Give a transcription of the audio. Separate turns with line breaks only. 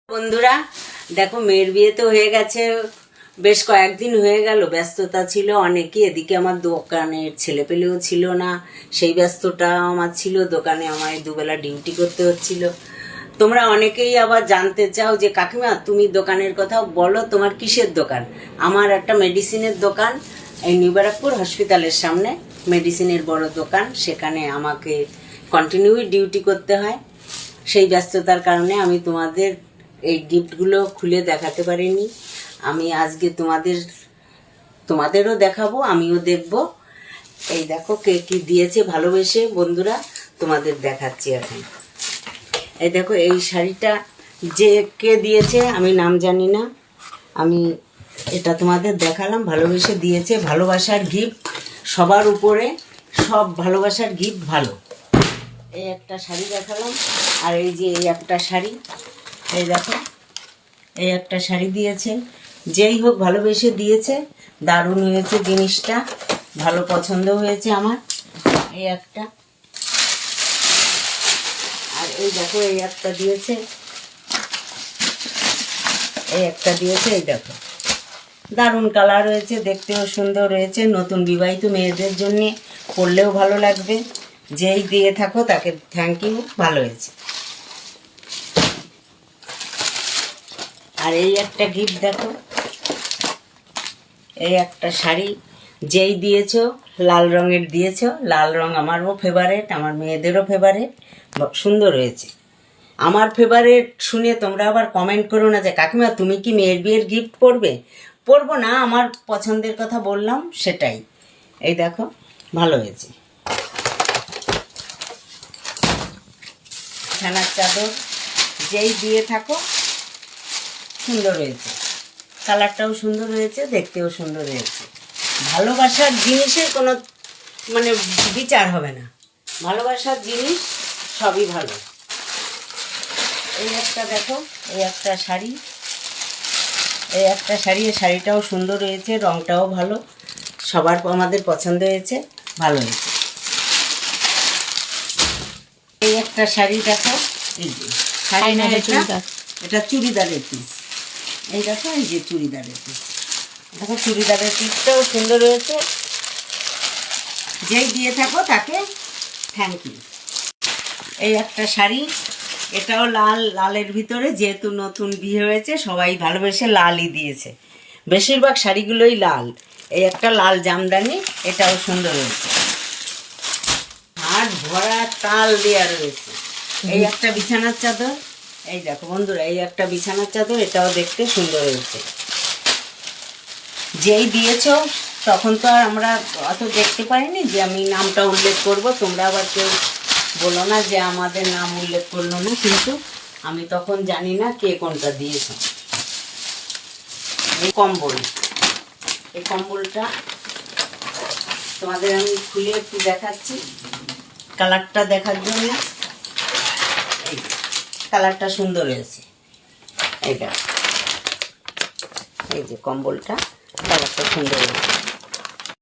বন্ধুরা দেখো মেয়ের বিয়ে তো হয়ে গেছে, বেশ কয়েকদিন হয়ে গেল। ব্যস্ততা ছিল অনেকই, এদিকে আমার দোকানের ছেলেপেলেও ছিল না, সেই ব্যস্ততা আমার ছিল। দোকানে আমায় দুবেলা ডিউটি করতে হচ্ছিল। তোমরা অনেকেই আবার জানতে চাও যে কাকিমা তুমি দোকানের কথা বলো, তোমার কিসের দোকান? আমার একটা মেডিসিনের দোকান, এই নিউ ব্যারাকপুর হসপিটালের সামনে মেডিসিনের বড় দোকান। সেখানে আমাকে কন্টিনিউ ডিউটি করতে হয়। সেই ব্যস্ততার কারণে আমি এই গিফটগুলো খুলে দেখাতে পারিনি। আমি আজকে তোমাদেরও দেখাবো, আমিও দেখব। এই দেখো কে কি দিয়েছে ভালোবেসে। বন্ধুরা তোমাদের দেখাচ্ছি এখন। এই দেখো এই শাড়িটা যে কে দিয়েছে আমি নাম জানি না, আমি এটা তোমাদের দেখালাম। ভালোবেসে দিয়েছে, ভালোবাসার গিফট সবার উপরে, সব ভালোবাসার গিফট ভালো। এই একটা শাড়ি দেখালাম, আর এই যে এই একটা শাড়ি, এই দেখো এই একটা শাড়ি দিয়েছে। যেই হোক ভালোবেসে দিয়েছে, দারুণ হয়েছে জিনিসটা, ভালো পছন্দ হয়েছে আমার। এই একটা, আর এই দেখো এই একটা দিয়েছে, এই একটা দিয়েছে। এই দেখো দারুণ কালার হয়েছে, দেখতেও সুন্দর হয়েছে। নতুন বিবাহিত মেয়েদের জন্য পরলেও ভালো লাগবে। যেই দিয়ে থাকো তাকে থ্যাংক ইউ, ভালো হয়েছে। আর এই একটা গিফট দেখো, এই একটা শাড়ি যেই দিয়েছো লাল রঙের দিয়েছো। লাল রং আমারও ফেভারেট, আমার মেয়েদেরও ফেভারেট, সুন্দর হয়েছে। আমার ফেভারেট শুনে তোমরা আবার কমেন্ট করো না যে কাকিমা তুমি কি মেয়ের বিয়ের গিফট পরবে। পরবো না, আমার পছন্দের কথা বললাম সেটাই। এই দেখো ভালো হয়েছে। ছানার চাদর যেই দিয়ে থাকো সুন্দর হয়েছে, কালারটাও সুন্দর হয়েছে, দেখতেও সুন্দর হয়েছে। ভালোবাসার জিনিসের কোনো বিচার হবে না, ভালোবাসার জিনিস সবই ভালো। এই একটা দেখো, এই একটা শাড়ি, এই একটা শাড়ি, এই শাড়িটাও সুন্দর হয়েছে, রংটাও ভালো, সবার আমাদের পছন্দ হয়েছে, ভালো হয়েছে। এই একটা শাড়ি দেখো, এই যে শাড়ি না, এটা চুড়িদারের পিস। এই দেখো এই যে চুড়িদারের পিস, দেখো চুড়িদারের পিসটাও সুন্দর হয়েছে। যেই দিয়ে থাকো তাকে থ্যাংক ইউ। এই একটা শাড়ি, এটাও লাল, লালের ভিতরে, যেহেতু নতুন বিয়ে হয়েছে সবাই ভালোবেসে লালই দিয়েছে, বেশিরভাগ শাড়িগুলোই লাল। এই একটা লাল জামদানি, এটাও সুন্দর হয়েছে, হাত ভরা তাল দেওয়া রয়েছে। এই একটা বিছানার চাদর, এই দেখো বন্ধুরা এই একটা বিছানার চাদর, এটাও দেখতে সুন্দর হয়েছে। যেই দিয়েছো তখন তো আর আমরা অত দেখতে পাইনি যে আমি নামটা উল্লেখ করব, তোমরা আবার কেউ বলো না যে আমাদের নাম উল্লেখ করলো না, কিন্তু আমি তখন জানি না কে কোনটা দিয়েছে। এই কম্বল, এই কম্বলটা তোমাদের আমি খুলে একটু দেখাচ্ছি কালারটা দেখার জন্য। এই কালারটা সুন্দর হয়েছে, এইটা এই যে কম্বলটা, কালারটা সুন্দর হয়েছে।